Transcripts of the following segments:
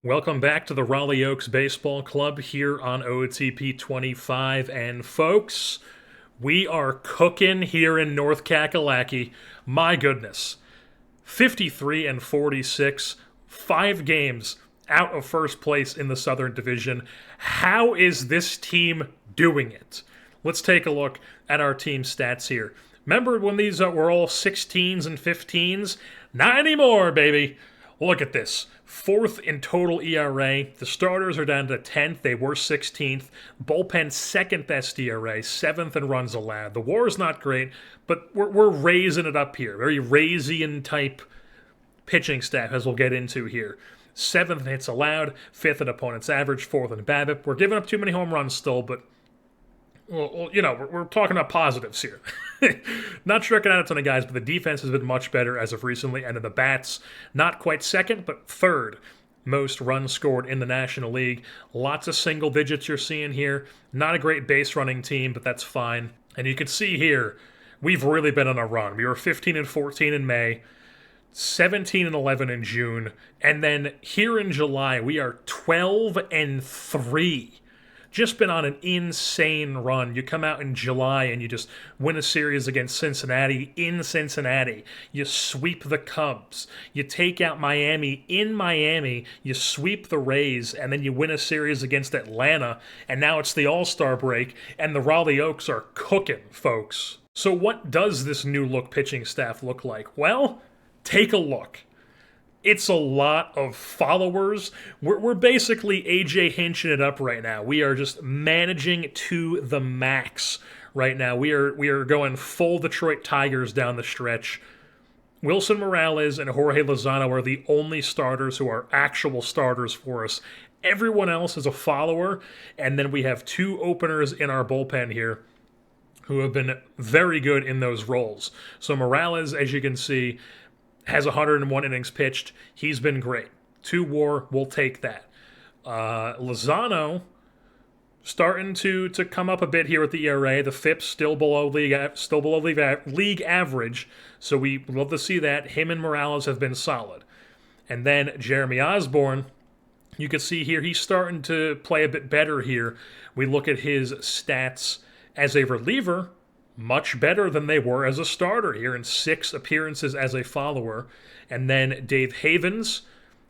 Welcome back to the Raleigh Oaks Baseball Club here on OOTP 25. And folks, we are cooking here in North Kakalaki. My goodness. 53 and 46, 5 games out of first place in the Southern Division. How is this team doing it? Let's take a look at our team stats here. Remember when these were all 16s and 15s? Not anymore, baby. Look at this. Fourth in total ERA. The starters are down to 10th. They were 16th. Bullpen second best ERA, 7th in runs allowed. The WAR is not great, but we're raising it up here. Very Raisian type pitching staff, as we'll get into here. 7th in hits allowed, 5th in opponent's average, 4th in BABIP. We're giving up too many home runs still, but well, we're talking about positives here. Not striking out a ton of guys, but the defense has been much better as of recently, and in the bats, not quite second, but third most runs scored in the National League. Lots of single digits you're seeing here. Not a great base running team, but that's fine. And you can see here, we've really been on a run. We were 15 and 14 in May, 17 and 11 in June, and then here in July, we are 12 and 3. Just been on an insane run. You come out in July and you just win a series against Cincinnati in Cincinnati. You sweep the Cubs. You take out Miami in Miami. You sweep the Rays, and then you win a series against Atlanta. And now it's the All-Star break, and the Raleigh Oaks are cooking, folks. So what does this new look pitching staff look like? Well, take a look. It's a lot of followers. We're basically AJ Hinching it up right now. We are just managing to the max right now. We are going full Detroit Tigers down the stretch. Wilson Morales and Jorge Lozano are the only starters who are actual starters for us. Everyone else is a follower, and then we have 2 openers in our bullpen here who have been very good in those roles. So Morales, as you can see, has 101 innings pitched. He's been great. 2 WAR, we'll take that. Lozano starting to come up a bit here with the ERA. The FIP's still below league average, so we love to see that. Him and Morales have been solid. And then Jeremy Osborne, you can see here he's starting to play a bit better here. We look at his stats as a reliever. Much better than they were as a starter here in 6 appearances as a follower. And then Dave Havens,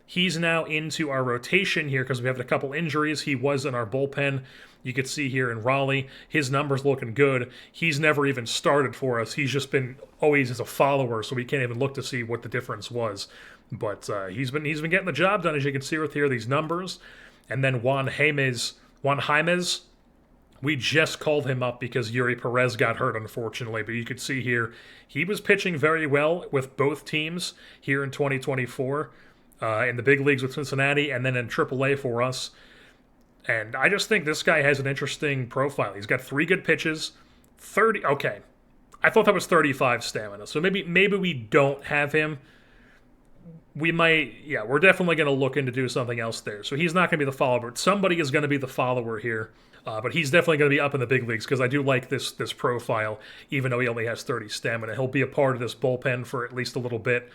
he's now into our rotation here because we have a couple injuries. He was in our bullpen. You could see here in Raleigh, his numbers looking good. He's never even started for us. He's just been always as a follower, so we can't even look to see what the difference was. But he's been getting the job done, as you can see with here, these numbers. And then Juan James, we just called him up because Yuri Perez got hurt, unfortunately. But you could see here, he was pitching very well with both teams here in 2024, in the big leagues with Cincinnati, and then in AAA for us. And I just think this guy has an interesting profile. He's got 3 good pitches, 30. Okay, I thought that was 35 stamina. So maybe we don't have him. We might, yeah, we're definitely going to look into do something else there. So he's not going to be the follower, but somebody is going to be the follower here. But he's definitely going to be up in the big leagues because I do like this profile, even though he only has 30 stamina. He'll be a part of this bullpen for at least a little bit.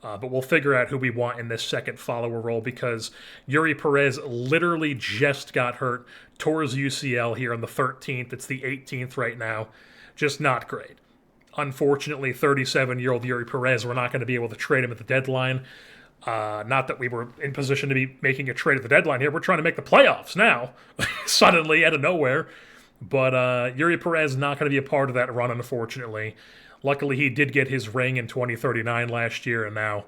But we'll figure out who we want in this second follower role because Yuri Perez literally just got hurt, tore his UCL here on the 13th. It's the 18th right now. Just not great. Unfortunately, 37-year-old Yuri Perez, we're not going to be able to trade him at the deadline. Not that we were in position to be making a trade at the deadline here. We're trying to make the playoffs now, suddenly out of nowhere. But Yuri Perez not going to be a part of that run, unfortunately. Luckily, he did get his ring in 2039 last year, and now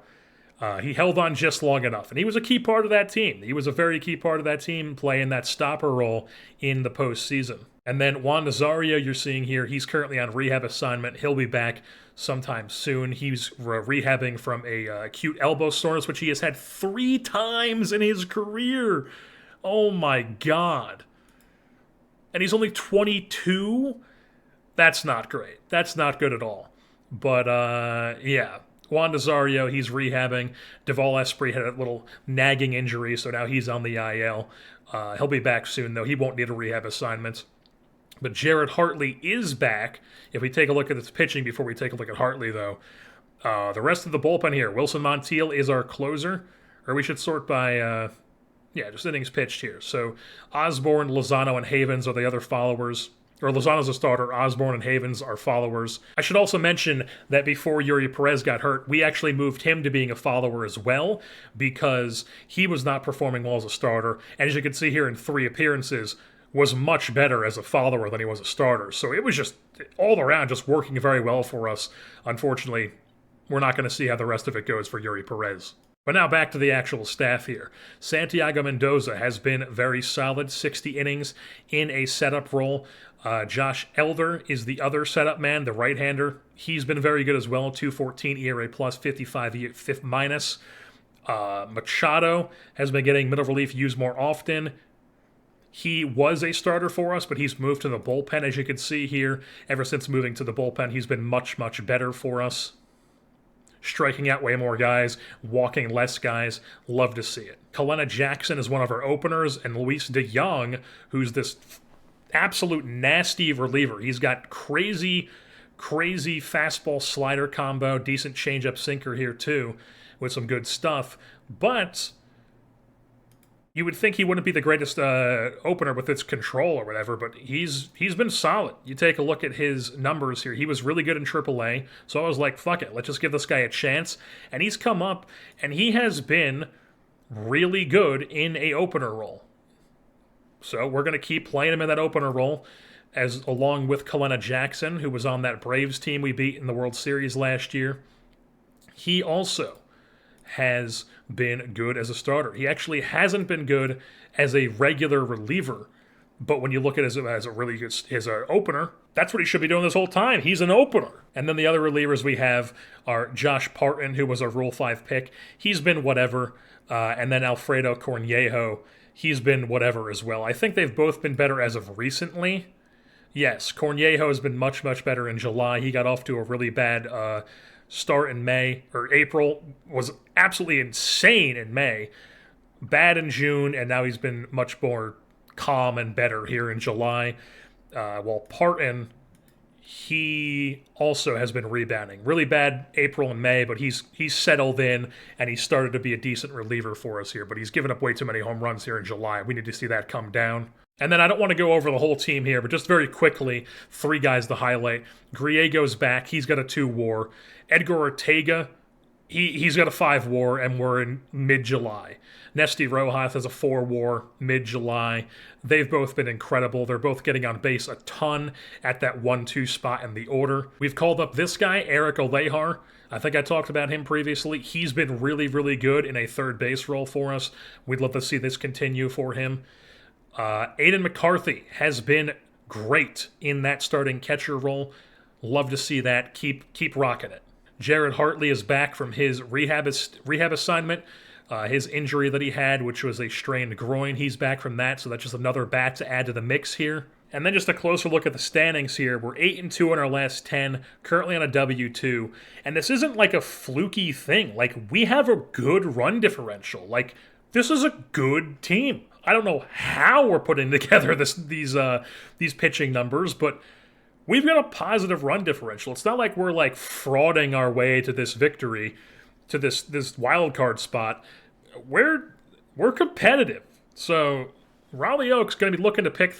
he held on just long enough. And he was a key part of that team. He was a very key part of that team playing that stopper role in the postseason. And then Juan Nazario, you're seeing here, he's currently on rehab assignment. He'll be back sometime soon. He's rehabbing from a acute elbow soreness, which he has had 3 times in his career. Oh my God. And he's only 22? That's not great. That's not good at all. But, yeah. Juan Nazario, he's rehabbing. Deval Esprit had a little nagging injury, so now he's on the IL. He'll be back soon, though. He won't need a rehab assignment. But Jared Hartley is back. If we take a look at his pitching before we take a look at Hartley, though, the rest of the bullpen here, Wilson Montiel is our closer. Or we should sort by Yeah, just innings pitched here. So Osborne, Lozano, and Havens are the other followers. Or Lozano's a starter, Osborne and Havens are followers. I should also mention that before Yuri Perez got hurt, we actually moved him to being a follower as well because he was not performing well as a starter. And as you can see here in 3 appearances, was much better as a follower than he was a starter. So it was just all around just working very well for us. Unfortunately, we're not going to see how the rest of it goes for Yuri Perez. But now back to the actual staff here. Santiago Mendoza has been very solid, 60 innings in a setup role. Josh Elder is the other setup man, the right-hander. He's been very good as well, 2.14 ERA plus, 55 fifth minus. Machado has been getting middle relief used more often. He was a starter for us, but he's moved to the bullpen, as you can see here. Ever since moving to the bullpen, he's been much, much better for us. Striking out way more guys, walking less guys. Love to see it. Kalena Jackson is one of our openers, and Luis de Jong, who's this absolute nasty reliever. He's got crazy fastball slider combo, decent changeup sinker here too, with some good stuff. But you would think he wouldn't be the greatest opener with its control or whatever, but he's been solid. You take a look at his numbers here. He was really good in AAA, so I was like, fuck it, let's just give this guy a chance. And he's come up, and he has been really good in a opener role. So we're going to keep playing him in that opener role, along with Kalena Jackson, who was on that Braves team we beat in the World Series last year. He also has been good as a starter. He actually hasn't been good as a regular reliever, but when you look at it as a really good opener, that's what he should be doing this whole time. He's an opener. And then the other relievers we have are Josh Parton, who was a Rule 5 pick. He's been whatever. And then Alfredo Cornejo, he's been whatever as well. I think they've both been better as of recently. Yes, Cornejo has been much, much better in July. He got off to a really bad start in May, or April, was absolutely insane in May, bad in June, and now he's been much more calm and better here in July. While Parton, he also has been rebounding. Really bad April and May, but he's settled in, and he's started to be a decent reliever for us here, but he's given up way too many home runs here in July. We need to see that come down. And then I don't want to go over the whole team here, but just very quickly, 3 guys to highlight. Griego's back. He's got a 2 WAR. Edgar Ortega, he's got a 5 WAR, and we're in mid-July. Nesty Rojas has a 4 WAR, mid-July. They've both been incredible. They're both getting on base a ton at that 1-2 spot in the order. We've called up this guy, Eric Olejar. I think I talked about him previously. He's been really, really good in a third base role for us. We'd love to see this continue for him. Aiden McCarthy has been great in that starting catcher role. Love to see that. Keep rocking it. Jared Hartley is back from his rehab assignment. His injury that he had, which was a strained groin, he's back from that, so that's just another bat to add to the mix here. And then just a closer look at the standings here. We're 8-2 in our last 10, currently on a W2. And this isn't like a fluky thing. Like, we have a good run differential. Like, this is a good team. I don't know how we're putting together these pitching numbers, but we've got a positive run differential. It's not like we're like frauding our way to this victory, to this wild card spot. We're competitive. So Raleigh Oaks going to be looking to pick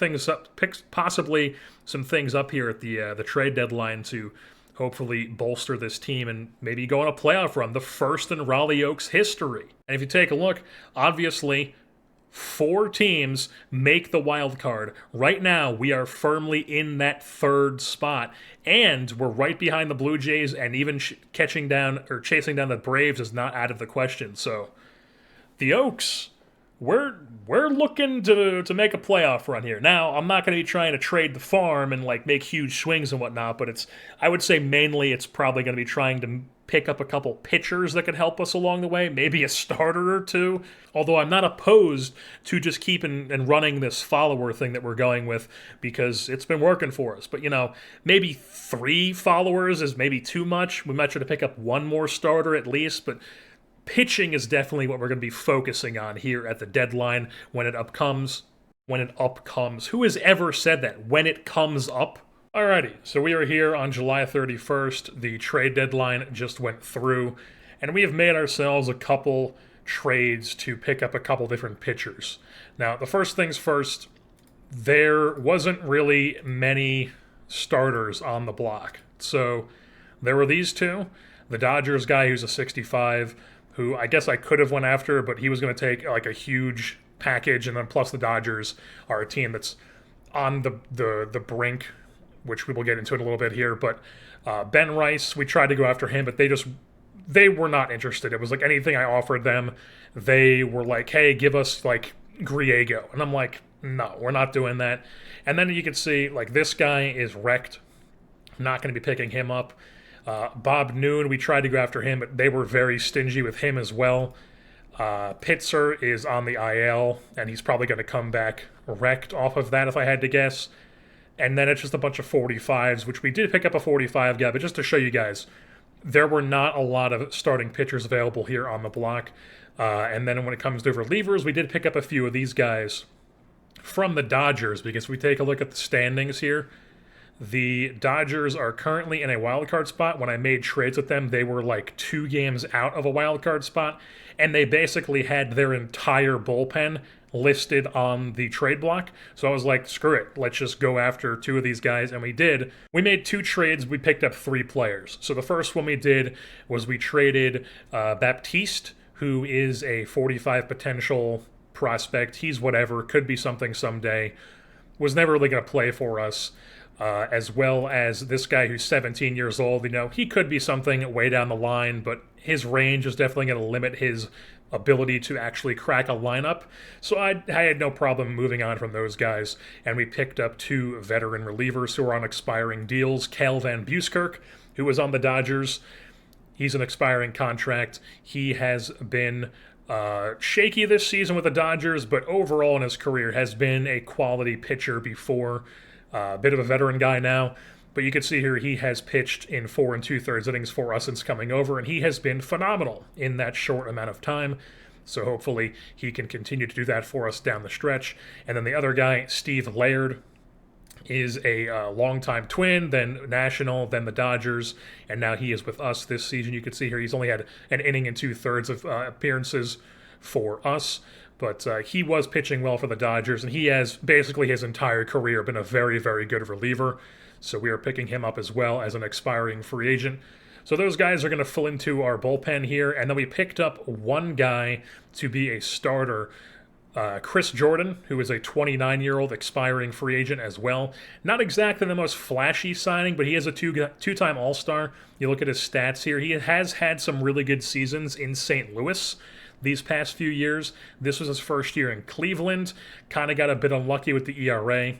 possibly some things up here at the trade deadline to hopefully bolster this team and maybe go on a playoff run, the first in Raleigh Oaks history. And if you take a look, obviously 4 teams make the wild card. Right now, we are firmly in that 3rd spot, and we're right behind the Blue Jays, and even chasing down the Braves is not out of the question. So, the Oaks, we're looking to make a playoff run here. Now, I'm not going to be trying to trade the farm and like make huge swings and whatnot, but I would say mainly it's probably going to be trying to pick up a couple pitchers that could help us along the way, maybe a starter or 2. Although I'm not opposed to just keeping and running this follower thing that we're going with because it's been working for us. But, maybe 3 followers is maybe too much. We might try to pick up 1 more starter at least, but pitching is definitely what we're going to be focusing on here at the deadline when it up comes. Who has ever said that? When it comes up? Alrighty, so we are here on July 31st. The trade deadline just went through, and we have made ourselves a couple trades to pick up a couple different pitchers. Now, the first things first, there wasn't really many starters on the block. So there were these two. The Dodgers guy who's a 65, who I guess I could have went after, but he was going to take like a huge package, and then plus the Dodgers are a team that's on the brink, which we will get into in a little bit here. But Ben Rice, we tried to go after him, but they were not interested. It was like anything I offered them, they were like, hey, give us like Griego. And I'm like, no, we're not doing that. And then you can see like this guy is wrecked. Not going to be picking him up. Bob Noon, we tried to go after him, but they were very stingy with him as well. Pitzer is on the IL, and he's probably going to come back wrecked off of that if I had to guess. And then it's just a bunch of 45s, which we did pick up a 45 guy, but just to show you guys, there were not a lot of starting pitchers available here on the block. And then when it comes to relievers, we did pick up a few of these guys from the Dodgers, because if we take a look at the standings here, the Dodgers are currently in a wild card spot. When I made trades with them, they were like 2 games out of a wild card spot, and they basically had their entire bullpen listed on the trade block. So I was like, screw it, let's just go after 2 of these guys, and we did. We made 2 trades. We picked up 3 players. So the first one we did was we traded Baptiste, who is a 45 potential prospect. He's whatever, could be something someday. Was never really going to play for us. As well as this guy who's 17 years old. You know, he could be something way down the line, but his range is definitely going to limit his ability to actually crack a lineup. So I had no problem moving on from those guys, and we picked up 2 veteran relievers who are on expiring deals. Cal Van Buskirk, who was on the Dodgers. He's an expiring contract. He has been shaky this season with the Dodgers, but overall in his career has been a quality pitcher before. A bit of a veteran guy now, but you can see here he has pitched in 4 2/3 innings for us since coming over, and he has been phenomenal in that short amount of time. So hopefully he can continue to do that for us down the stretch. And then the other guy, Steve Laird, is a longtime Twin, then National, then the Dodgers, and now he is with us this season. You can see here he's only had an inning and 2/3 of appearances for us. But he was pitching well for the Dodgers, and he has basically his entire career been a very, very good reliever. So we are picking him up as well as an expiring free agent. So those guys are going to fill into our bullpen here. And then we picked up one guy to be a starter, Chris Jordan, who is a 29-year-old expiring free agent as well. Not exactly the most flashy signing, but he is a two-time All-Star. You look at his stats here. He has had some really good seasons in St. Louis these past few years. This was his first year in Cleveland. Kind of got a bit unlucky with the ERA.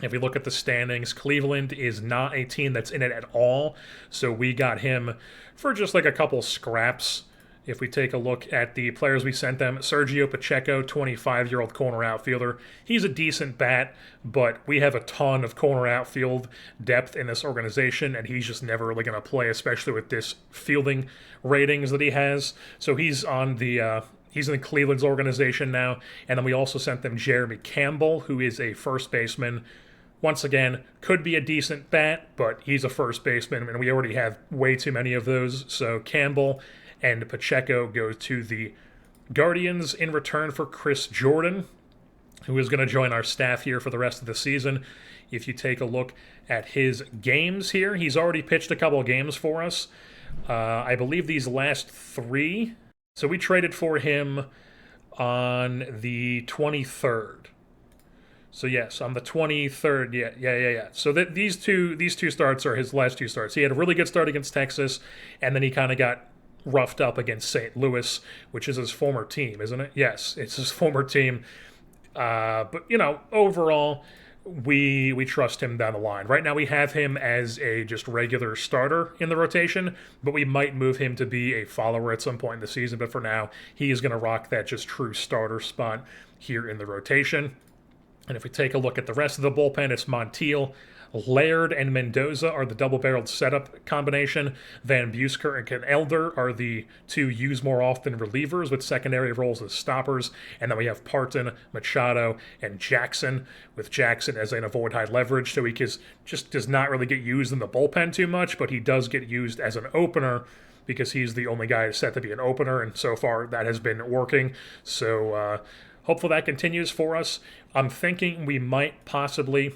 If we look at the standings, Cleveland is not a team that's in it at all. So we got him for just like a couple scraps. If we take a look at the players we sent them, Sergio Pacheco, 25-year-old corner outfielder. He's a decent bat, but we have a ton of corner outfield depth in this organization, and he's just never really going to play, especially with this fielding ratings that he has. So he's on the he's in Cleveland's organization now. And then we also sent them Jeremy Campbell, who is a first baseman. Once again, could be a decent bat, but he's a first baseman, and we already have way too many of those. So Campbell and Pacheco go to the Guardians in return for Chris Jordan, who is going to join our staff here for the rest of the season. If you take a look at his games here, he's already pitched a couple of games for us. I believe these last 3. So we traded for him on the 23rd. So yes, on the 23rd, yeah. So these two starts are his last 2 starts. He had a really good start against Texas, and then he kind of got roughed up against St. Louis, which is his former team, isn't it? Yes, it's his former team. But, you know, overall, we trust him down the line. Right now we have him as a just regular starter in the rotation, but we might move him to be a follower at some point in the season. But for now, he is going to rock that just true starter spot here in the rotation. And if we take a look at the rest of the bullpen, it's Montiel, Laird, and Mendoza are the double-barreled setup combination. Van Buskirk and Elder are the 2 use more often relievers with secondary roles as stoppers. And then we have Parton, Machado, and Jackson, with Jackson as an avoid high leverage. So he just does not really get used in the bullpen too much, but he does get used as an opener because he's the only guy set to be an opener, and so far that has been working. So hopefully that continues for us. I'm thinking we might possibly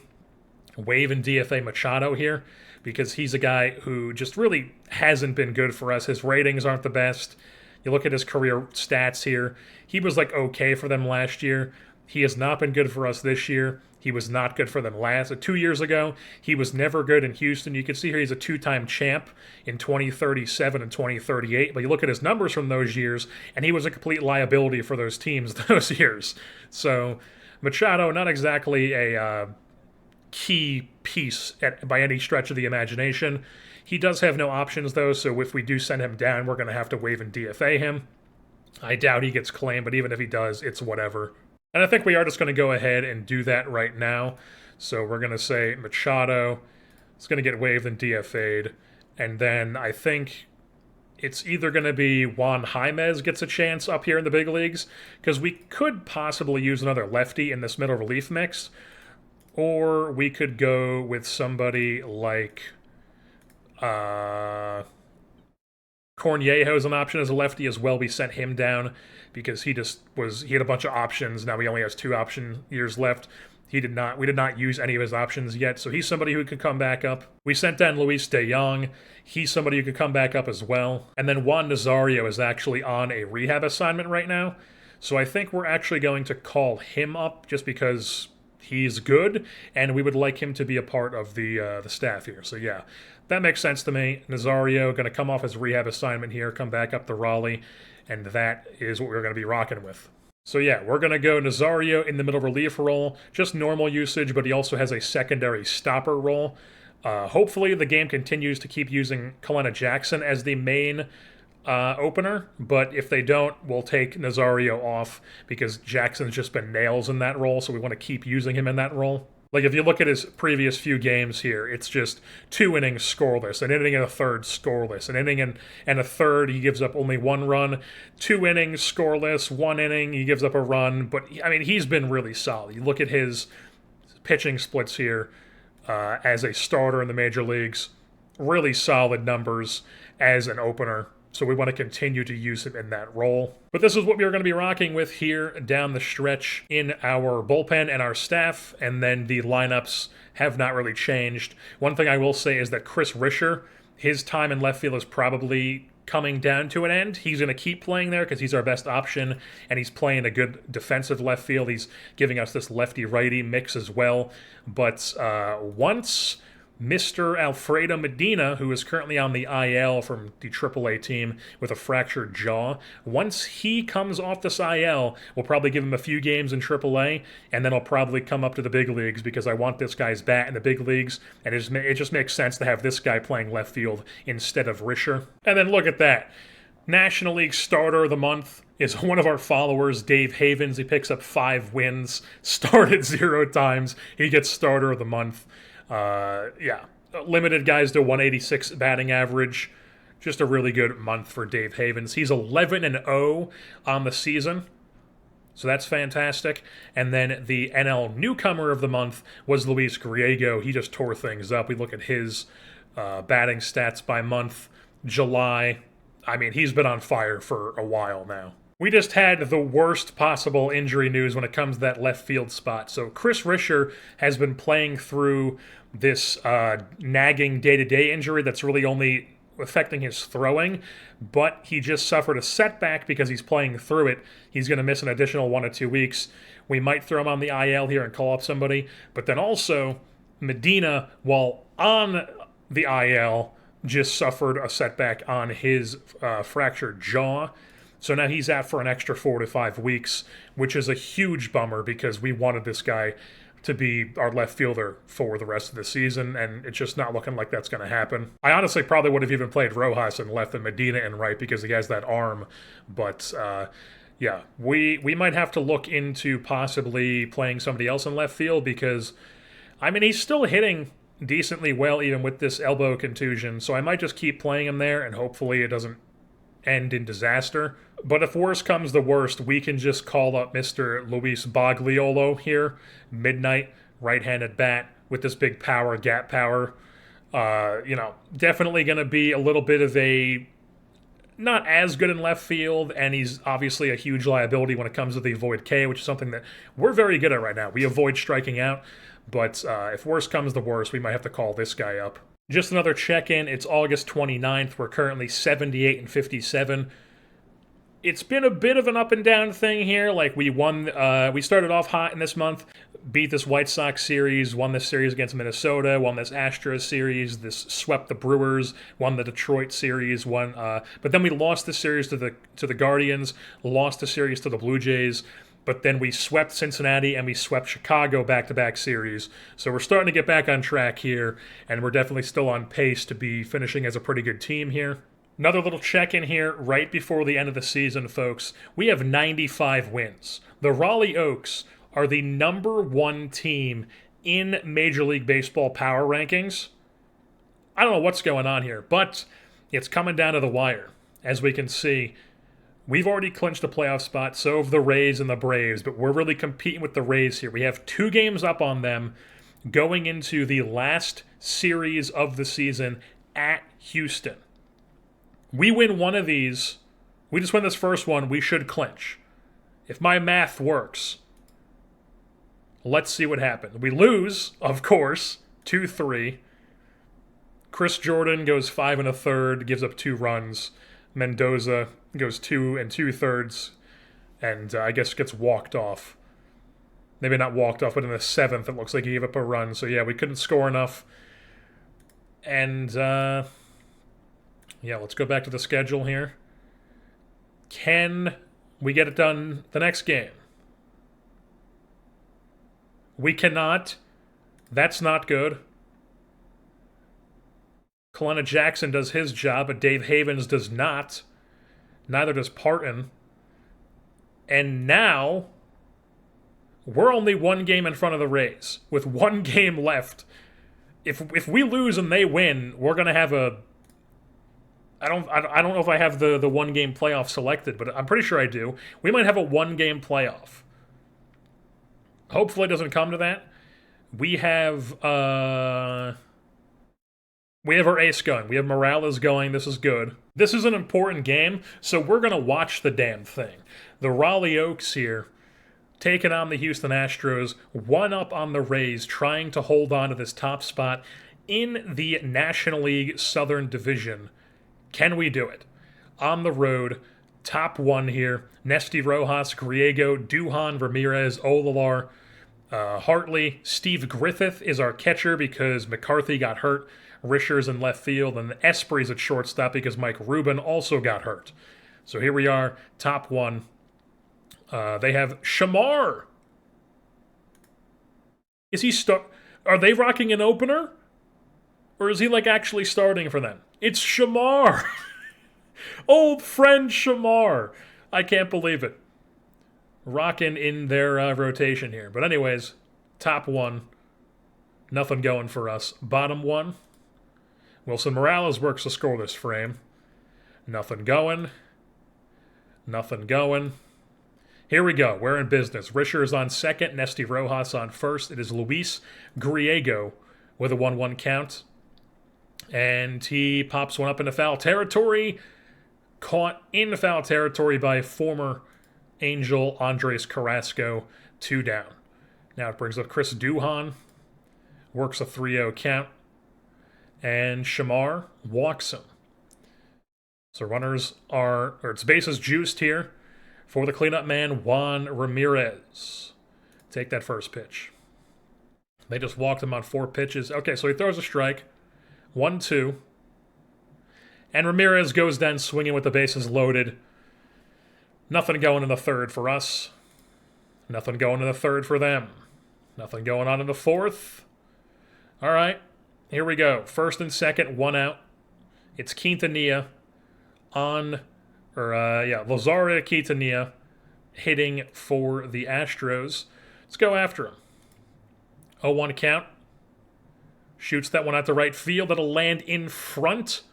waive and DFA Machado here, because he's a guy who just really hasn't been good for us. His ratings aren't the best. You look at his career stats here. He was like okay for them last year. He has not been good for us this year. He was not good for them 2 years ago. He was never good in Houston. You can see here he's a two-time champ in 2037 and 2038. But you look at his numbers from those years, and he was a complete liability for those teams those years. So Machado, not exactly a key piece by any stretch of the imagination. He does have no options, though, so if we do send him down, we're going to have to waive and DFA him. I doubt he gets claimed, but even if he does, it's whatever. And I think we are just going to go ahead and do that right now. So we're going to say Machado is going to get waived and DFA'd. And then I think it's either going to be Juan Jaimez gets a chance up here in the big leagues, because we could possibly use another lefty in this middle relief mix. Or we could go with somebody like Cornejo is an option as a lefty as well. We sent him down because he had a bunch of options. Now he only has 2 option years left. We did not use any of his options yet, so he's somebody who could come back up. We sent down Luis de Jong. He's somebody who could come back up as well. And then Juan Nazario is actually on a rehab assignment right now. So I think we're actually going to call him up just because he's good, and we would like him to be a part of the staff here. So yeah, that makes sense to me. Nazario going to come off his rehab assignment here, come back up to Raleigh, and that is what we're going to be rocking with. So yeah, we're going to go Nazario in the middle relief role, just normal usage, but he also has a secondary stopper role. Hopefully the game continues to keep using Kalena Jackson as the main opener, but if they don't, we'll take Nazario off because Jackson's just been nails in that role, so we want to keep using him in that role. Like, if you look at his previous few games here, it's just 2 innings scoreless, an inning and a third scoreless, an inning and a third, he gives up only 1 run, 2 innings scoreless, 1 inning, he gives up a run, but, I mean, he's been really solid. You look at his pitching splits here as a starter in the major leagues, really solid numbers as an opener. So we want to continue to use him in that role. But this is what we are going to be rocking with here down the stretch in our bullpen and our staff, and then the lineups have not really changed. One thing I will say is that Chris Risher, his time in left field is probably coming down to an end. He's going to keep playing there because he's our best option, and he's playing a good defensive left field. He's giving us this lefty-righty mix as well. But once Mr. Alfredo Medina, who is currently on the IL from the AAA team with a fractured jaw, once he comes off this IL, we'll probably give him a few games in AAA, and then I'll probably come up to the big leagues because I want this guy's bat in the big leagues, and it just makes sense to have this guy playing left field instead of Risher. And then look at that. National League Starter of the Month is one of our followers, Dave Havens. He picks up 5 wins, started 0 times. He gets Starter of the Month. Limited guys to 186 batting average. Just a really good month for Dave Havens. He's 11-0 on the season, so that's fantastic. And then the NL Newcomer of the Month was Luis Griego. He just tore things up. We look at his batting stats by month. July, I mean, he's been on fire for a while now. We just had the worst possible injury news when it comes to that left field spot. So Chris Risher has been playing through this nagging day-to-day injury that's really only affecting his throwing, but he just suffered a setback because he's playing through it. He's going to miss an additional 1 or 2 weeks. We might throw him on the IL here and call up somebody, but then also Medina, while on the IL, just suffered a setback on his fractured jaw. So now he's out for an extra 4 to 5 weeks, which is a huge bummer because we wanted this guy to be our left fielder for the rest of the season, and it's just not looking like that's going to happen. I honestly probably would have even played Rojas in left and Medina in right because he has that arm, but yeah, we might have to look into possibly playing somebody else in left field because, I mean, he's still hitting decently well even with this elbow contusion, so I might just keep playing him there and hopefully it doesn't end in disaster. But if worst comes to worst, we can just call up Mr. Luis Bagliolo here, midnight, right-handed bat with this big power, gap power. Definitely going to be a little bit of a not as good in left field, and he's obviously a huge liability when it comes to the avoid K, which is something that we're very good at right now. We avoid striking out, but if worse comes to worse, we might have to call this guy up. Just another check-in. It's August 29th. We're currently 78 and 57. It's been a bit of an up and down thing here. Like, we started off hot in this month, beat this White Sox series, won this series against Minnesota, won this Astros series, this swept the Brewers, won the Detroit series, but then we lost the series to the Guardians, lost the series to the Blue Jays, but then we swept Cincinnati and we swept Chicago back-to-back series. So we're starting to get back on track here, and we're definitely still on pace to be finishing as a pretty good team here. Another little check-in here right before the end of the season, folks. We have 95 wins. The Raleigh Oaks are the #1 team in Major League Baseball power rankings. I don't know what's going on here, but it's coming down to the wire. As we can see, we've already clinched a playoff spot, so have the Rays and the Braves, but we're really competing with the Rays here. We have 2 games up on them going into the last series of the season at Houston. We win one of these, we just win this first one, we should clinch. If my math works, let's see what happens. We lose, of course, 2-3. Chris Jordan goes 5 1/3, gives up 2 runs. Mendoza goes 2 2/3, and I guess gets walked off. Maybe not walked off, but in the 7th, it looks like he gave up a run. So yeah, we couldn't score enough. And yeah, let's go back to the schedule here. Can we get it done the next game? We cannot. That's not good. Kalena Jackson does his job, but Dave Havens does not. Neither does Parton. And now, we're only 1 game in front of the Rays, with 1 game left. If we lose and they win, we're going to have a... I don't know if I have the 1-game playoff selected, but I'm pretty sure I do. We might have a 1-game playoff. Hopefully it doesn't come to that. We have our ace going. We have Morales going. This is good. This is an important game, so we're going to watch the damn thing. The Raleigh Oaks here, taking on the Houston Astros, 1 up on the Rays, trying to hold on to this top spot in the National League Southern Division. Can we do it? On the road, top 1 here. Nesty Rojas, Griego, Duhan, Ramirez, Olalar, Hartley. Steve Griffith is our catcher because McCarthy got hurt. Risher's in left field, and Espry's at shortstop because Mike Rubin also got hurt. So here we are, top 1. They have Shamar. Is he Are they rocking an opener? Or is he actually starting for them? It's Shamar. Old friend Shamar. I can't believe it. Rocking in their rotation here. But anyways, top 1. Nothing going for us. Bottom 1. Wilson Morales works the scoreless frame. Nothing going. Nothing going. Here we go. We're in business. Risher is on second. Nesty Rojas on first. It is Luis Griego with a 1-1 count. And he pops one up into foul territory. Caught in foul territory by former Angel Andres Carrasco. 2 down. Now it brings up Chris Duhan. Works a 3-0 count. And Shamar walks him. So it's bases juiced here for the cleanup man, Juan Ramirez. Take that first pitch. They just walked him on 4 pitches. Okay, so he throws a strike. 1-2. And Ramirez goes down swinging with the bases loaded. Nothing going in the 3rd for us. Nothing going in the 3rd for them. Nothing going on in the 4th. All right, here we go. 1st and 2nd, 1 out. It's Quintanilla Lazaria Quintanilla hitting for the Astros. Let's go after him. 0-1 count. Shoots that one out to right field. That'll land in front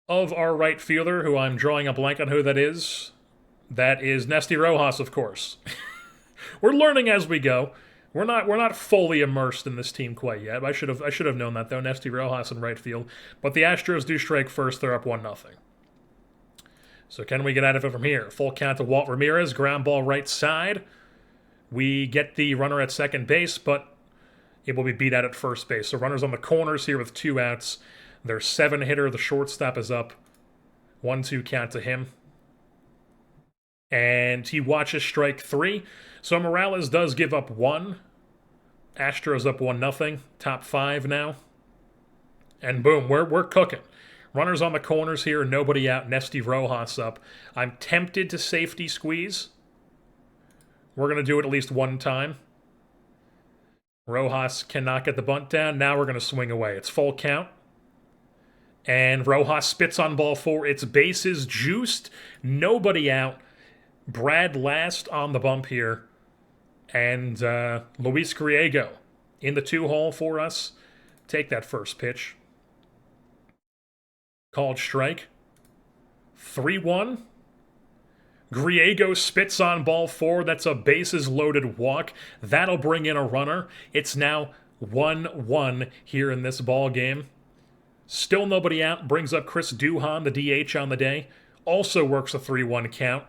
of our right fielder, who I'm drawing a blank on who that is. That is Nesty Rojas, of course. We're learning as we go. We're not fully immersed in this team quite yet. I should have known that, though. Nesty Rojas in right field. But the Astros do strike first. They're up 1-0. So can we get out of it from here? Full count to Walt Ramirez, ground ball right side. We get the runner at second base, but it will be beat out at first base. So runners on the corners here with 2 outs. Their 7-hitter, the shortstop, is up. 1-2 count to him. And he watches strike 3. So Morales does give up 1. Astros up 1-0. Top 5 now. And boom, we're cooking. Runners on the corners here, nobody out. Nesty Rojas up. I'm tempted to safety squeeze. We're going to do it at least one time. Rojas cannot get the bunt down. Now we're going to swing away. It's full count. And Rojas spits on ball 4. It's bases juiced. Nobody out. Brad last on the bump here. And Luis Griego in the 2-hole for us. Take that first pitch. Called strike. 3-1. Griego spits on ball 4. That's a bases-loaded walk. That'll bring in a runner. It's now 1-1 here in this ball game. Still nobody out. Brings up Chris Duhon, the DH on the day. Also works a 3-1 count.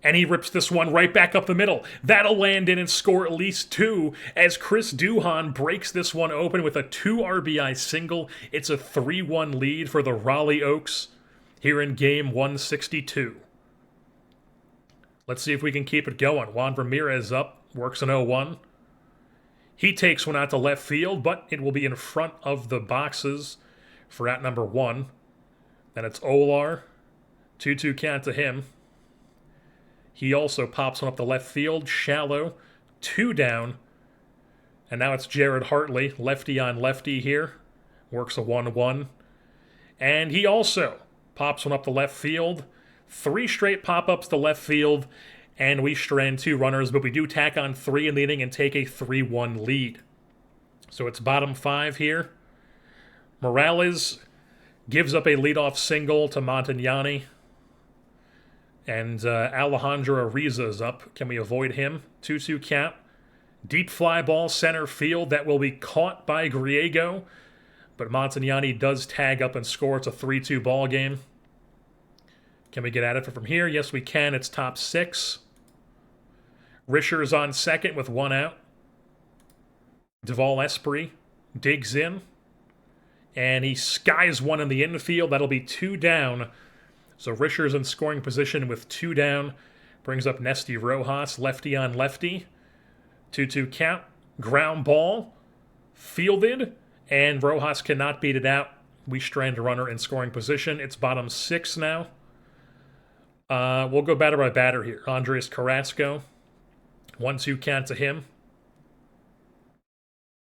And he rips this one right back up the middle. That'll land in and score at least 2 as Chris Duhon breaks this one open with a 2 RBI single. It's a 3-1 lead for the Raleigh Oaks here in game 162. Let's see if we can keep it going. Juan Ramirez up, works an 0-1. He takes one out to left field, but it will be in front of the boxes for out number 1. Then it's Olar. 2-2 count to him. He also pops one up the left field, shallow, 2 down. And now it's Jared Hartley, lefty on lefty here. Works a 1-1. And he also pops one up the left field. 3 straight pop-ups to left field. And we strand 2 runners, but we do tack on 3 in the inning and take a 3-1 lead. So it's bottom 5 here. Morales gives up a leadoff single to Montagnani. And Alejandro Ariza is up. Can we avoid him? 2-2 count. Deep fly ball center field. That will be caught by Griego. But Montagnani does tag up and score. It's a 3-2 ball game. Can we get at it from here? Yes, we can. It's top 6. Risher's on second with 1 out. Duvall Esprit digs in. And he skies one in the infield. That'll be 2 down. So Risher's in scoring position with 2 down. Brings up Nesty Rojas, lefty on lefty. 2-2 count. Ground ball. Fielded. And Rojas cannot beat it out. We strand a runner in scoring position. It's bottom 6 now. We'll go batter by batter here. Andres Carrasco. 1-2 count to him.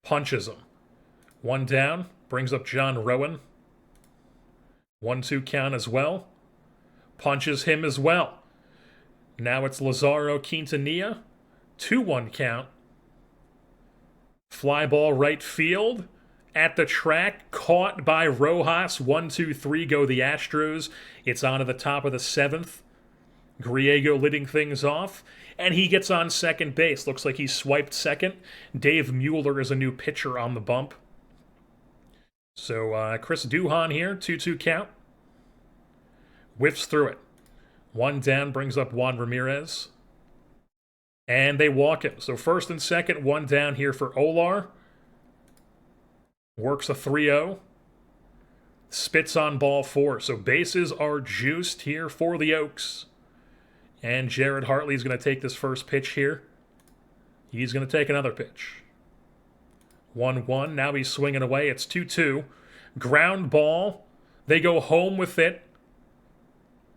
Punches him. 1 down. Brings up John Rowan. 1-2 count as well. Punches him as well. Now it's Lazaro Quintanilla. 2-1 count. Fly ball right field. At the track. Caught by Rojas. 1-2-3 go the Astros. It's on to the top of the 7th. Griego leading things off. And he gets on second base. Looks like he swiped second. Dave Mueller is a new pitcher on the bump. So Chris Duhon here. 2-2 count. Whiffs through it. 1 down brings up Juan Ramirez. And they walk him. So first and second, 1 down here for Olar. Works a 3-0. Spits on ball 4. So bases are juiced here for the Oaks. And Jared Hartley is going to take this first pitch here. He's going to take another pitch. 1-1. Now he's swinging away. It's 2-2. Ground ball. They go home with it.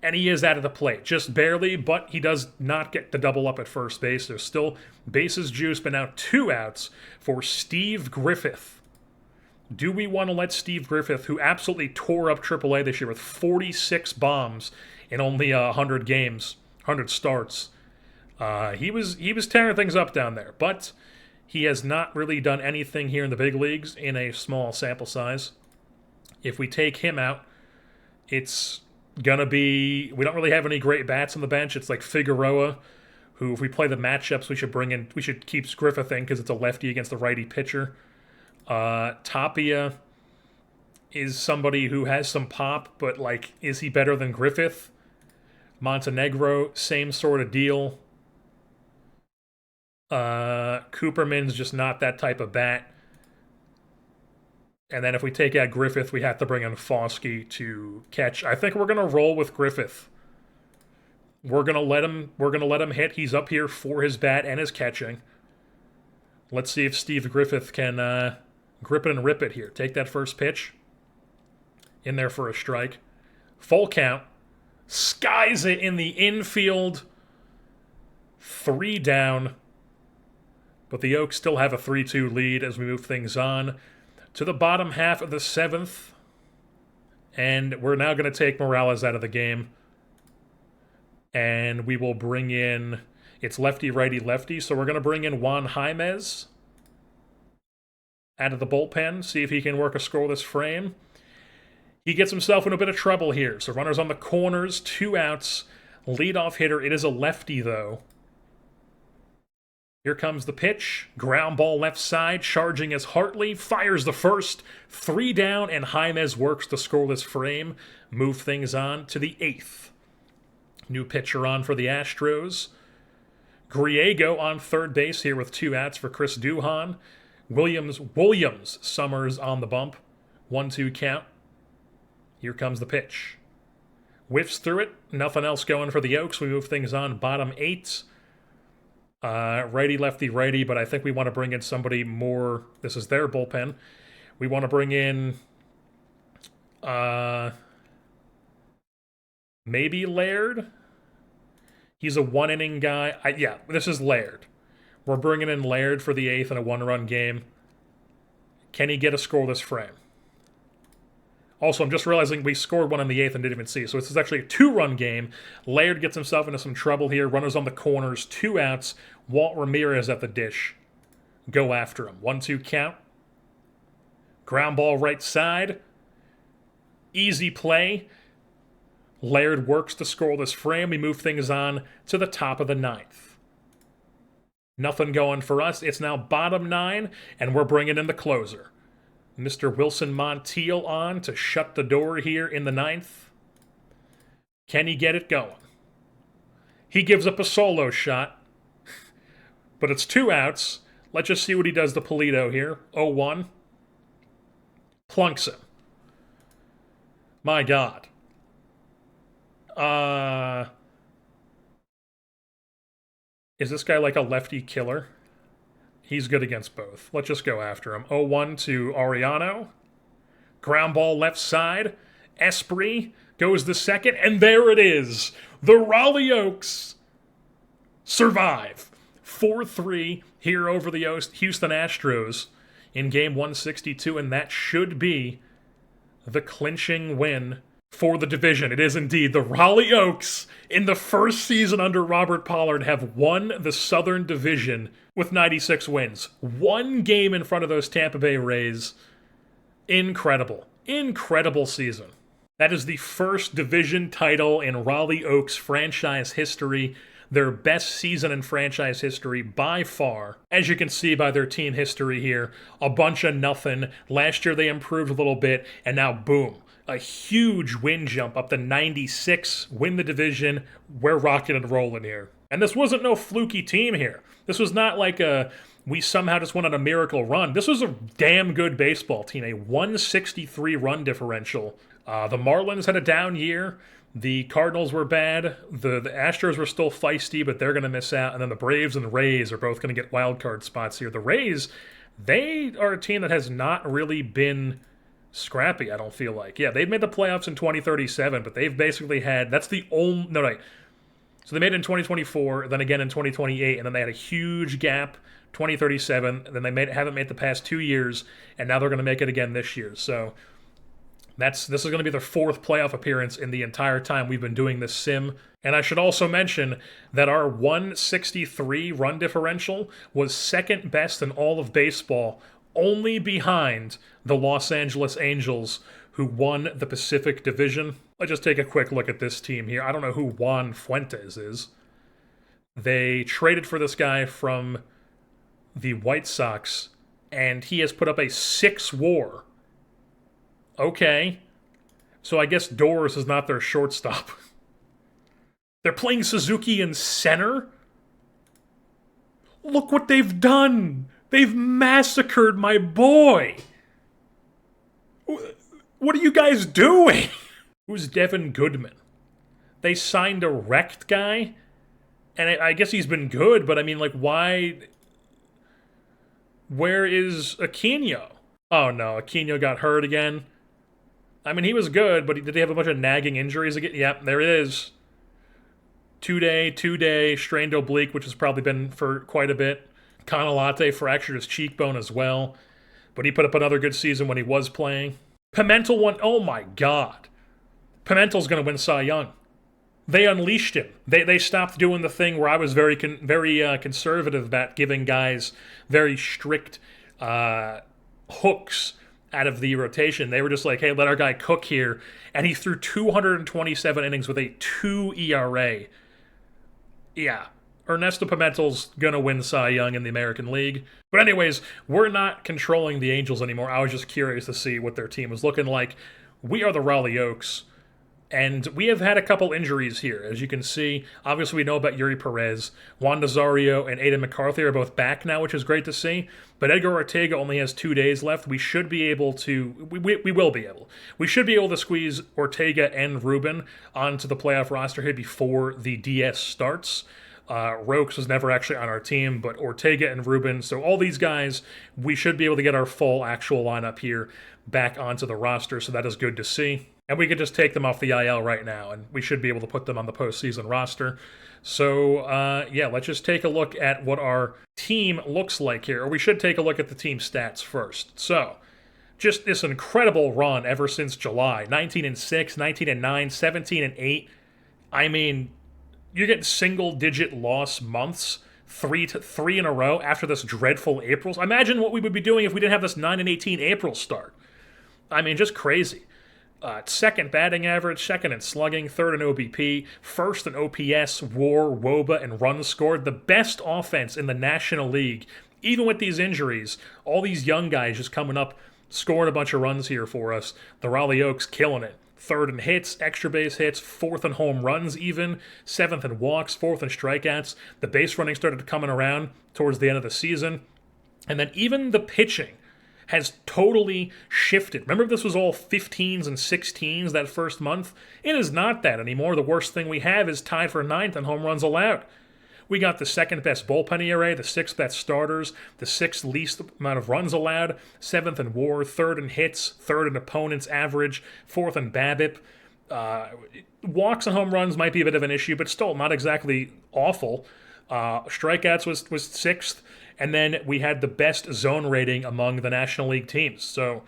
And he is out of the plate. Just barely, but he does not get the double up at first base. There's still bases juiced, but now 2 outs for Steve Griffith. Do we want to let Steve Griffith, who absolutely tore up AAA this year with 46 bombs in only 100 games, 100 starts, he was tearing things up down there. But he has not really done anything here in the big leagues in a small sample size. If we take him out, it's gonna be, we don't really have any great bats on the bench. It's like Figueroa, who, if we play the matchups, we should keep Griffith in because it's a lefty against the righty pitcher. Tapia, is somebody who has some pop, but, like, is he better than Griffith? Montenegro, same sort of deal. Cooperman's just not that type of bat. And then if we take out Griffith, we have to bring in Foskey to catch. I think we're gonna roll with Griffith. We're gonna let him hit. He's up here for his bat and his catching. Let's see if Steve Griffith can grip it and rip it here. Take that first pitch. In there for a strike. Full count. Skies it in the infield. 3 down. But the Oaks still have a 3-2 lead as we move things on to the bottom half of the 7th. And we're now going to take Morales out of the game. And we will bring in... It's lefty, righty, lefty. So we're going to bring in Juan Jaimez out of the bullpen. See if he can work a scoreless frame. He gets himself in a bit of trouble here. So runners on the corners, 2 outs. Leadoff hitter. It is a lefty, though. Here comes the pitch. Ground ball left side. Charging as Hartley. Fires the first. 3 down, and Jaimez works the scoreless frame. Move things on to the 8th. New pitcher on for the Astros. Griego on third base here with 2 outs for Chris Duhon. Williams, Summers on the bump. 1-2 count. Here comes the pitch. Whiffs through it. Nothing else going for the Oaks. We move things on. Bottom 8. Righty, lefty, righty, but I think we want to bring in somebody more. This is their bullpen. We want to bring in maybe Laird. He's a 1-inning guy. Yeah, this is Laird. We're bringing in Laird for the 8th in a 1-run game. Can he get a scoreless frame? Also, I'm just realizing we scored 1 in the 8th and didn't even see. So this is actually a 2-run game. Laird gets himself into some trouble here. Runners on the corners, 2 outs. Walt Ramirez at the dish. Go after him. 1-2 count. Ground ball right side. Easy play. Laird works to scoreless frame. We move things on to the top of the 9th. Nothing going for us. It's now bottom 9, and we're bringing in the closer. Mr. Wilson Montiel on to shut the door here in the 9th. Can he get it going? He gives up a solo shot, but it's 2 outs. Let's just see what he does to Polito here. 0-1. Plunks him. My God. Is this guy like a lefty killer? He's good against both. Let's just go after him. 0-1 to Ariano. Ground ball left side. Esprit goes the second, and there it is. The Raleigh Oaks survive. 4-3 here over the Houston Astros in game 162, and that should be the clinching win for the division. It is indeed. The Raleigh Oaks, in the first season under Robert Pollard, have won the Southern Division with 96 wins. 1 game in front of those Tampa Bay Rays. Incredible. Incredible season. That is the first division title in Raleigh Oaks franchise history. Their best season in franchise history by far. As you can see by their team history here, a bunch of nothing. Last year they improved a little bit, and now boom. A huge win jump up to 96, win the division. We're rocking and rolling here. And this wasn't no fluky team here. This was not like we somehow just went on a miracle run. This was a damn good baseball team, a 163 run differential. The Marlins had a down year. The Cardinals were bad. The Astros were still feisty, but they're going to miss out. And then the Braves and the Rays are both going to get wild card spots here. The Rays, they are a team that has not really been scrappy, I don't feel like. Yeah, they've made the playoffs in 2037, but they've basically had... That's the only... No, right. So they made it in 2024, then again in 2028, and then they had a huge gap, 2037, and then they haven't made the past 2 years, and now they're going to make it again this year. So this is going to be their 4th playoff appearance in the entire time we've been doing this sim. And I should also mention that our 163 run differential was second best in all of baseball, only behind the Los Angeles Angels, who won the Pacific Division. Let's just take a quick look at this team here. I don't know who Juan Fuentes is. They traded for this guy from the White Sox, and he has put up a 6 WAR Okay. So I guess Doors is not their shortstop. They're playing Suzuki in center? Look what they've done! They've massacred my boy! What are you guys doing? Who's Devin Goodman? They signed a wrecked guy? And I guess he's been good, but I mean, like, why? Where is Aquino? Oh no, Aquino got hurt again. I mean, he was good, but did he have a bunch of nagging injuries again? Yep, there it is. Two-day, strained oblique, which has probably been for quite a bit. Canalate fractured his cheekbone as well, but he put up another good season when he was playing. Pimentel won. Oh my God. Pimentel's going to win Cy Young. They unleashed him. They stopped doing the thing where I was very conservative about giving guys very strict hooks out of the rotation. They were just like, hey, let our guy cook here. And he threw 227 innings with a 2 ERA. Yeah, Ernesto Pimentel's going to win Cy Young in the American League. But anyways, we're not controlling the Angels anymore. I was just curious to see what their team was looking like. We are the Raleigh Oaks. And we have had a couple injuries here, as you can see. Obviously, we know about Yuri Perez. Juan Nazario and Aiden McCarthy are both back now, which is great to see. But Edgar Ortega only has 2 days left. We should be able to... We will be able. We should be able to squeeze Ortega and Ruben onto the playoff roster here before the DS starts. Rokes was never actually on our team, but Ortega and Ruben. So all these guys, we should be able to get our full actual lineup here back onto the roster. So that is good to see. And we could just take them off the IL right now, and we should be able to put them on the postseason roster. So, yeah, let's just take a look at what our team looks like here. Or we should take a look at the team stats first. So, just this incredible run ever since July. 19-6, 19-9, 17-8. I mean, you're getting single-digit loss months, three in a row after this dreadful April. Imagine what we would be doing if we didn't have this 9-18 April start. I mean, just crazy. Second batting average, second in slugging, third in OBP, first in OPS, WAR, WOBA, and runs scored. The best offense in the National League. Even with these injuries, all these young guys just coming up, scoring a bunch of runs here for us. The Raleigh Oaks killing it. Third in hits, extra base hits, fourth in home runs even, seventh in walks, fourth in strikeouts. The base running started coming around towards the end of the season. And then even the pitching has totally shifted. Remember, this was all 15s and 16s that first month? It is not that anymore. The worst thing we have is tied for ninth in home runs allowed. We got the second best bullpen ERA, the sixth best starters, the sixth least amount of runs allowed, seventh in WAR, third in hits, third in opponents average, fourth in BABIP. Walks and home runs might be a bit of an issue, but still not exactly awful. Strikeouts was sixth. And then we had the best zone rating among the National League teams. So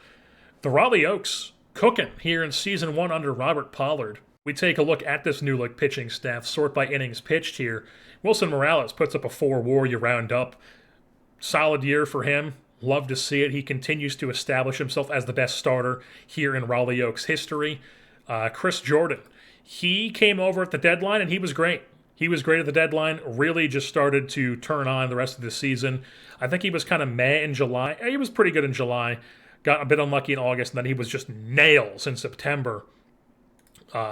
the Raleigh Oaks cooking here in Season 1 under Robert Pollard. We take a look at this new look pitching staff, sort by innings pitched here. Wilson Morales puts up a 4 WAR you round up. Solid year for him. Love to see it. He continues to establish himself as the best starter here in Raleigh Oaks history. Chris Jordan, he came over at the deadline and he was great. He was great at the deadline, really just started to turn on the rest of the season. I think he was kind of meh in July. He was pretty good in July. Got a bit unlucky in August, and then he was just nails in September.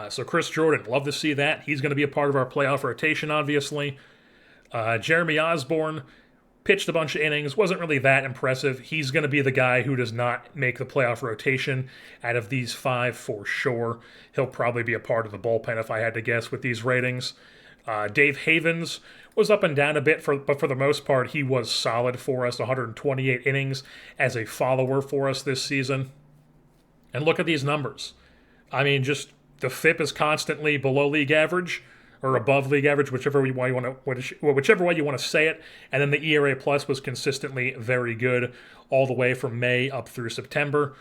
So Chris Jordan, love to see that. He's going to be a part of our playoff rotation, obviously. Jeremy Osborne pitched a bunch of innings, wasn't really that impressive. He's going to be the guy who does not make the playoff rotation out of these 5 for sure. He'll probably be a part of the bullpen if I had to guess with these ratings. Dave Havens was up and down a bit, but for the most part, he was solid for us. 128 innings as a follower for us this season. And look at these numbers. I mean, just the FIP is constantly below league average or above league average, whichever way you want to say it. And then the ERA plus was consistently very good all the way from May up through September.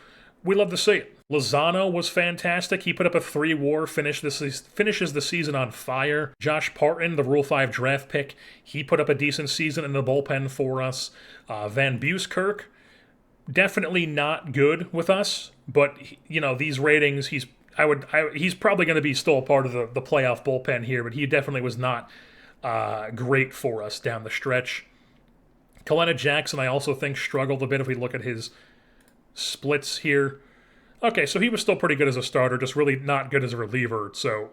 We love to see it. Lozano was fantastic. He put up a 3 WAR, finishes the season on fire. Josh Parton, the Rule 5 draft pick, he put up a decent season in the bullpen for us. Van Buskirk, definitely not good with us, but these ratings, he's probably going to be still a part of the playoff bullpen here, but he definitely was not great for us down the stretch. Kalena Jackson, I also think, struggled a bit if we look at his splits here. Okay, so he was still pretty good as a starter, just really not good as a reliever. So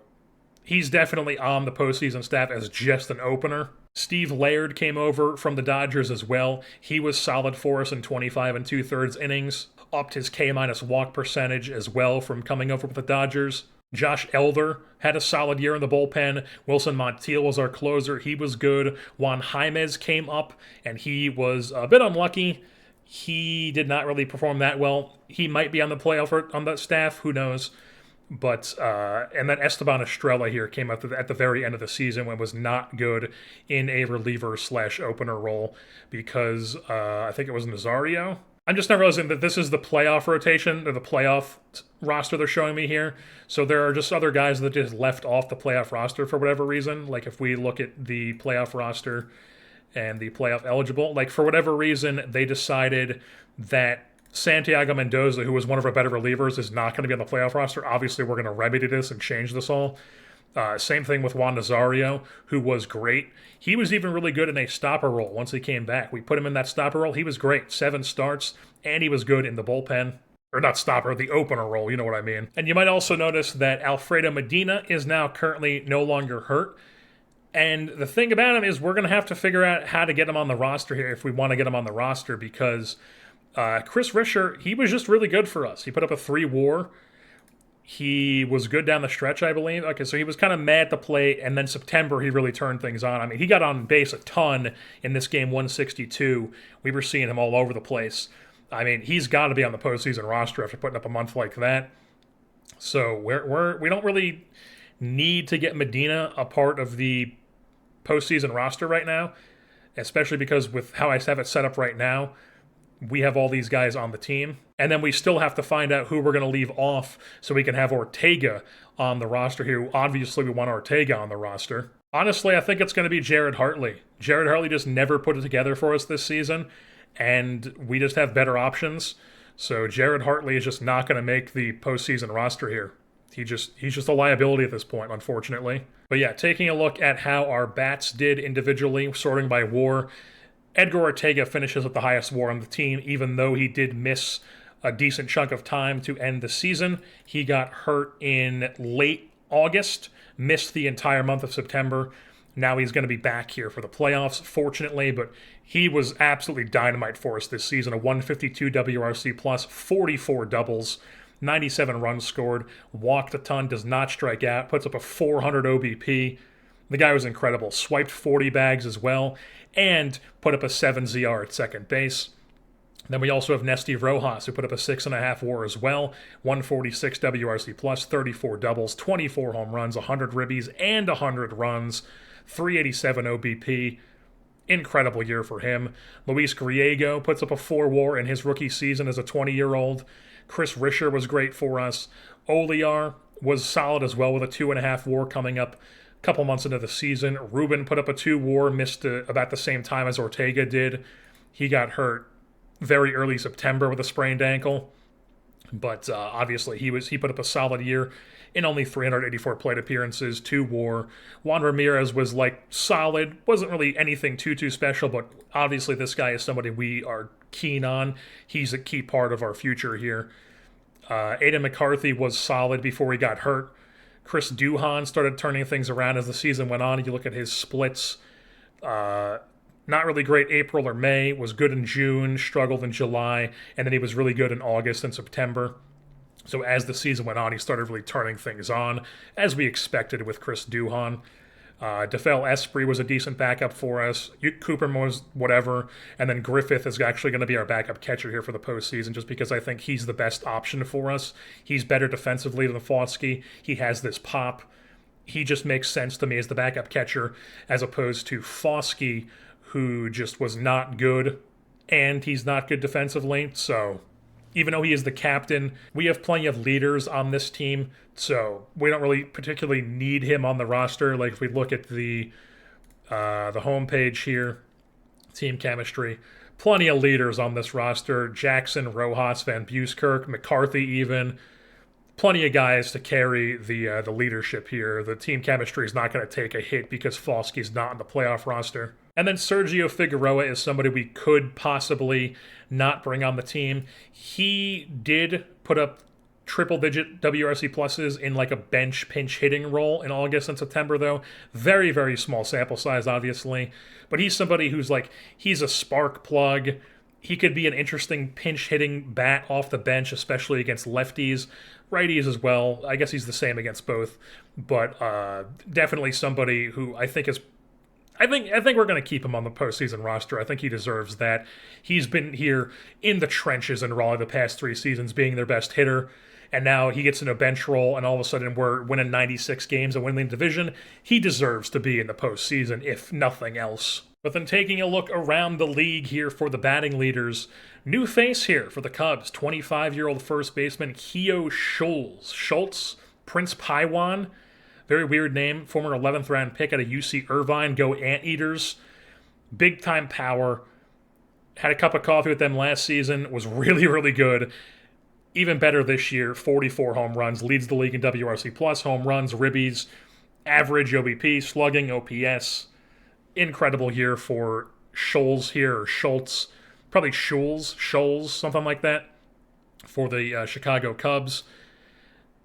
he's definitely on the postseason staff as just an opener. Steve Laird came over from the Dodgers as well. He was solid for us in 25 and 2/3 innings. Upped his K- walk percentage as well from coming over with the Dodgers. Josh Elder had a solid year in the bullpen. Wilson Montiel was our closer. He was good. Juan Jaimez came up, and he was a bit unlucky. He did not really perform that well. He might be on the playoff on the staff. Who knows? But and then Esteban Estrella here came up at the very end of the season when was not good in a reliever / opener role because I think it was Nazario. I'm just not realizing that this is the playoff rotation or the playoff roster they're showing me here. So there are just other guys that just left off the playoff roster for whatever reason. Like if we look at the playoff roster and the playoff eligible, like for whatever reason they decided that Santiago Mendoza, who was one of our better relievers, is not going to be on the playoff roster. Obviously, we're going to remedy this and change this all. Same thing with Juan Nazario, who was great. He was even really good in a stopper role once he came back. We put him in that stopper role. He was great. 7 starts, and he was good in the bullpen. Or not stopper, the opener role, you know what I mean. And you might also notice that Alfredo Medina is now currently no longer hurt. And the thing about him is we're going to have to figure out how to get him on the roster here if we want to get him on the roster because Chris Risher, he was just really good for us. He put up a 3 WAR. He was good down the stretch, I believe. Okay, so he was kind of mad at the plate, and then September he really turned things on. I mean, he got on base a ton in this game 162. We were seeing him all over the place. I mean, he's got to be on the postseason roster after putting up a month like that. So we don't really need to get Medina a part of the postseason roster right now, especially because with how I have it set up right now, we have all these guys on the team. And then we still have to find out who we're going to leave off so we can have Ortega on the roster here. Obviously, we want Ortega on the roster. Honestly, I think it's going to be Jared Hartley. Jared Hartley just never put it together for us this season, and we just have better options. So Jared Hartley is just not going to make the postseason roster here. He's just a liability at this point, unfortunately. But yeah, taking a look at how our bats did individually, sorting by WAR, Edgar Ortega finishes with the highest WAR on the team, even though he did miss a decent chunk of time to end the season. He got hurt in late August, missed the entire month of September. Now he's going to be back here for the playoffs, fortunately, but he was absolutely dynamite for us this season. A 152 WRC plus, 44 doubles, 97 runs scored, walked a ton, does not strike out, puts up a 400 OBP. The guy was incredible. Swiped 40 bags as well, and put up a 7 ZR at second base. Then we also have Nesty Rojas, who put up a 6.5 WAR as well, 146 WRC plus, 34 doubles, 24 home runs, 100 ribbies, and 100 runs, 387 OBP. Incredible year for him. Luis Griego puts up a 4 WAR in his rookie season as a 20-year-old. Chris Risher was great for us. Oliar was solid as well with a 2.5 WAR coming up a couple months into the season. Ruben put up a 2 WAR, missed about the same time as Ortega did. He got hurt very early September with a sprained ankle. But obviously he put up a solid year in only 384 plate appearances, 2 WAR. Juan Ramirez was solid, wasn't really anything too special, but obviously this guy is somebody we are keen on. He's a key part of our future here. Aiden McCarthy was solid before he got hurt. Chris Duhan started turning things around as the season went on. You look at his splits, not really great April or May, was good in June, struggled in July, and then he was really good in August and September. So as the season went on, he started really turning things on, as we expected with Chris Duhan. DeFel Esprit was a decent backup for us. Cooper was whatever. And then Griffith is actually going to be our backup catcher here for the postseason just because I think he's the best option for us. He's better defensively than Foskey. He has this pop. He just makes sense to me as the backup catcher as opposed to Foskey, who just was not good, and he's not good defensively. So even though he is the captain, we have plenty of leaders on this team, so we don't really particularly need him on the roster. Like if we look at the homepage here, team chemistry, plenty of leaders on this roster. Jackson, Rojas, Van Buskirk, McCarthy even. Plenty of guys to carry the leadership here. The team chemistry is not going to take a hit because Foskey's not on the playoff roster. And then Sergio Figueroa is somebody we could possibly not bring on the team. He did put up triple-digit WRC pluses in like a bench pinch hitting role in August and September, though. Very, very small sample size, obviously. But he's somebody who's like, he's a spark plug. He could be an interesting pinch hitting bat off the bench, especially against lefties, righties as well. I guess he's the same against both. But definitely somebody who I think is I think we're going to keep him on the postseason roster. I think he deserves that. He's been here in the trenches in Raleigh the past 3 seasons, being their best hitter, and now he gets in a bench role, and all of a sudden we're winning 96 games and winning the division. He deserves to be in the postseason, if nothing else. But then taking a look around the league here for the batting leaders, new face here for the Cubs, 25-year-old first baseman Keo Schultz, Prince Paiwan. Very weird name. Former 11th round pick out of UC Irvine. Go Anteaters. Big time power. Had a cup of coffee with them last season. Was really, really good. Even better this year. 44 home runs. Leads the league in WRC plus home runs, ribbies, average OBP, slugging, OPS. Incredible year for Scholes here, or Schultz. Probably Scholes, something like that, for the Chicago Cubs.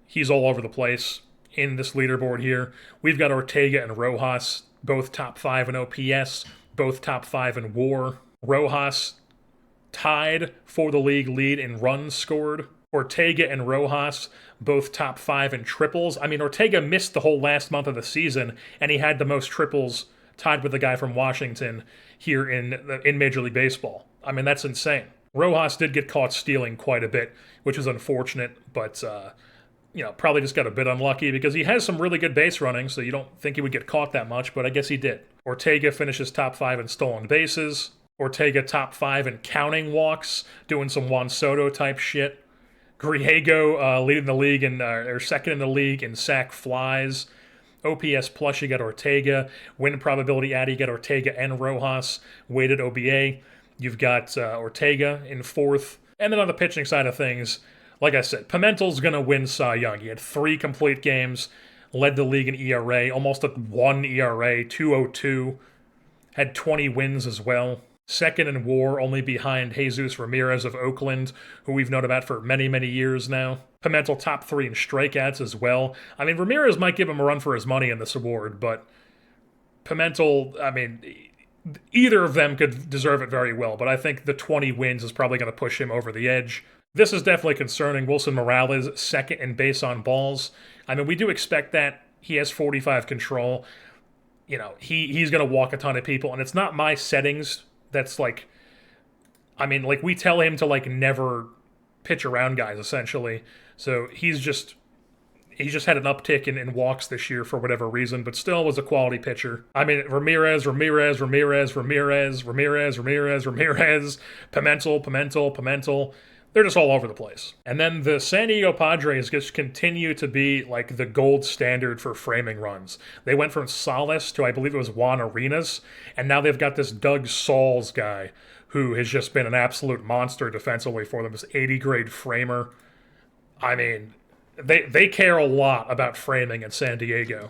He's all over the place in this leaderboard here. We've got Ortega and Rojas, both top 5 in OPS, both top 5 in WAR. Rojas tied for the league lead in runs scored. Ortega and Rojas, both top 5 in triples. I mean, Ortega missed the whole last month of the season, and he had the most triples, tied with the guy from Washington here in Major League Baseball. I mean, that's insane. Rojas did get caught stealing quite a bit, which is unfortunate, but probably just got a bit unlucky because he has some really good base running, so you don't think he would get caught that much, but I guess he did. Ortega finishes top 5 in stolen bases. Ortega top 5 in counting walks, doing some Juan Soto type shit. Griego leading the league or second in the league in sack flies. OPS plus, you got Ortega. Win probability add, you got Ortega and Rojas. Weighted OBA, you've got Ortega in 4th. And then on the pitching side of things, like I said, Pimentel's going to win Cy Young. He had 3 complete games, led the league in ERA, almost at 1 ERA, 2.02, had 20 wins as well. Second in WAR, only behind Jesus Ramirez of Oakland, who we've known about for many, many years now. Pimentel top 3 in strikeouts as well. I mean, Ramirez might give him a run for his money in this award, but Pimentel, I mean, either of them could deserve it very well, but I think the 20 wins is probably going to push him over the edge. This is definitely concerning. Wilson Morales, second in base on balls. I mean, we do expect that. He has 45 control. He's going to walk a ton of people, and it's not my settings that's like, I mean, like, we tell him to, like, never pitch around guys, essentially. So he's just had an uptick in walks this year for whatever reason, but still was a quality pitcher. I mean, Ramirez, Pimentel. They're just all over the place. And then the San Diego Padres just continue to be like the gold standard for framing runs. They went from Salas to, I believe it was Juan Arenas, and now they've got this Doug Sauls guy who has just been an absolute monster defensively for them, this 80-grade framer. I mean, they care a lot about framing in San Diego.